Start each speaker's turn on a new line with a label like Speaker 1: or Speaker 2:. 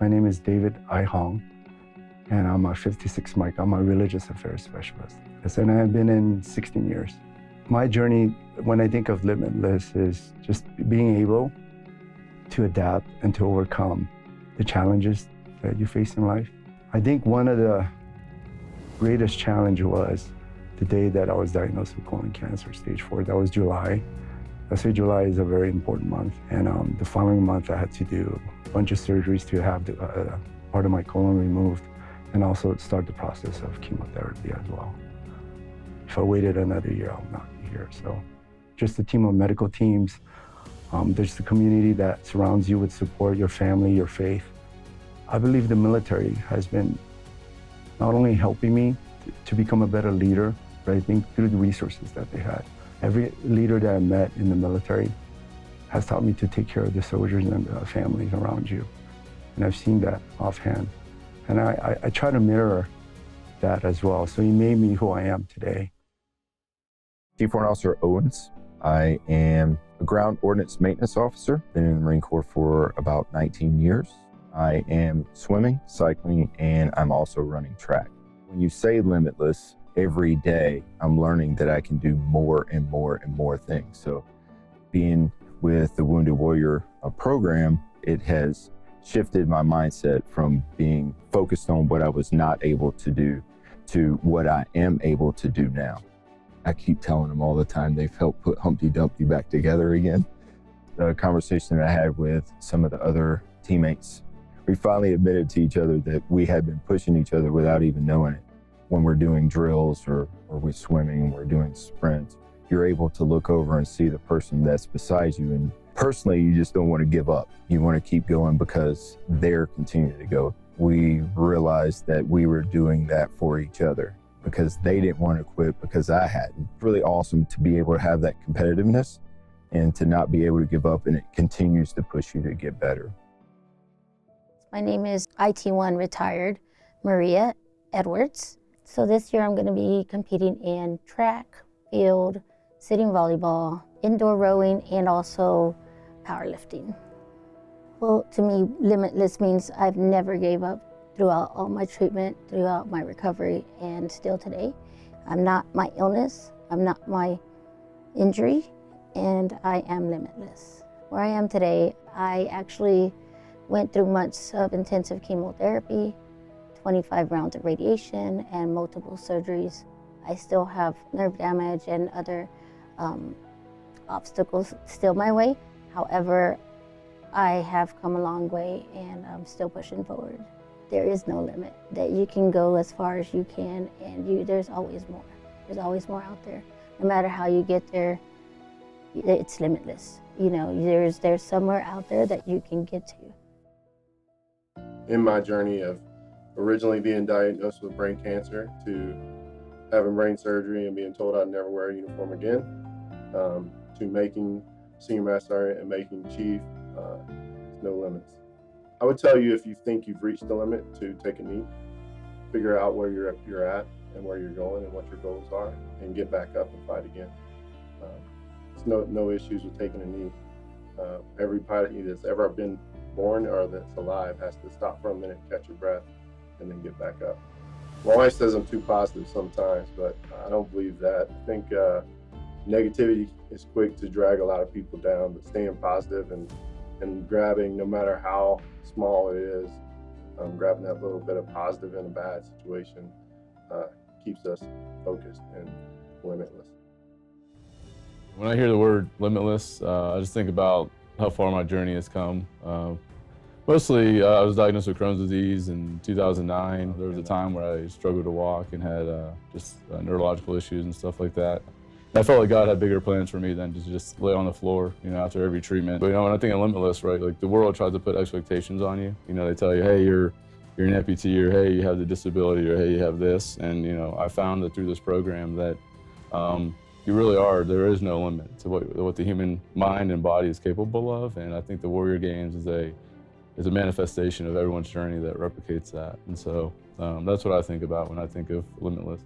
Speaker 1: My name is David I. Hong, and I'm a 56 Mike. I'm a religious affairs specialist. Yes, and I've been in 16 years. My journey, when I think of Limitless, is just being able to adapt and to overcome the challenges that you face in life. I think one of the greatest challenge was the day that I was diagnosed with colon cancer, stage 4. That was July. I say July is a very important month. And the following month, I had to do a bunch of surgeries to have the, part of my colon removed and also start the process of chemotherapy as well. If I waited another year, I would not be here. So just a team of medical teams. There's the community that surrounds you with support, your family, your faith. I believe the military has been not only helping me to become a better leader, but I think through the resources that they had. Every leader that I met in the military has taught me to take care of the soldiers and the families around you. And I've seen that offhand. And I try to mirror that as well. So he made me who I am today.
Speaker 2: Chief Warrant Officer Owens. I am a ground ordnance maintenance officer. Been in the Marine Corps for about 19 years. I am swimming, cycling, and I'm also running track. When you say limitless, every day I'm learning that I can do more and more and more things. So being with the Wounded Warrior program, it has shifted my mindset from being focused on what I was not able to do to what I am able to do now. I keep telling them all the time they've helped put Humpty Dumpty back together again. The conversation that I had with some of the other teammates, we finally admitted to each other that we had been pushing each other without even knowing it. When we're doing drills or we're swimming, we're doing sprints, you're able to look over and see the person that's beside you. And personally, you just don't want to give up. You want to keep going because they're continuing to go. We realized that we were doing that for each other because they didn't want to quit because I hadn't. It's really awesome to be able to have that competitiveness and to not be able to give up, and it continues to push you to get better.
Speaker 3: My name is IT1 retired Maria Edwards. So this year I'm going to be competing in track, field, sitting volleyball, indoor rowing, and also powerlifting. Well, to me, limitless means I've never gave up throughout all my treatment, throughout my recovery, and still today. I'm not my illness, I'm not my injury, and I am limitless. Where I am today, I actually went through months of intensive chemotherapy, 25 rounds of radiation, and multiple surgeries. I still have nerve damage and other obstacles still my way. However, I have come a long way and I'm still pushing forward. There is no limit, that you can go as far as you can, and there's always more. There's always more out there. No matter how you get there, it's limitless. You know, there's somewhere out there that you can get to.
Speaker 4: In my journey of originally being diagnosed with brain cancer to having brain surgery and being told I'd never wear a uniform again, to making senior master sergeant and making chief, there's no limits. I would tell you, if you think you've reached the limit, to take a knee, figure out where you're at and where you're going and what your goals are, and get back up and fight again. There's no issues with taking a knee. Every pilot that's ever been born or that's alive has to stop for a minute, catch your breath, and then get back up. My wife says I'm too positive sometimes, but I don't believe that. I think negativity is quick to drag a lot of people down, but staying positive and grabbing, no matter how small it is, grabbing that little bit of positive in a bad situation keeps us focused and limitless.
Speaker 5: When I hear the word limitless, I just think about how far my journey has come. Mostly, I was diagnosed with Crohn's disease in 2009. There was a time where I struggled to walk and had just neurological issues and stuff like that. I felt like God had bigger plans for me than to just lay on the floor, you know, after every treatment. But, you know, when I think of limitless, right, like the world tries to put expectations on you. You know, they tell you, hey, you're an amputee, or hey, you have the disability, or hey, you have this. And, you know, I found that through this program that you really are, there is no limit to what the human mind and body is capable of. And I think the Warrior Games is a manifestation of everyone's journey that replicates that. And so that's what I think about when I think of limitless.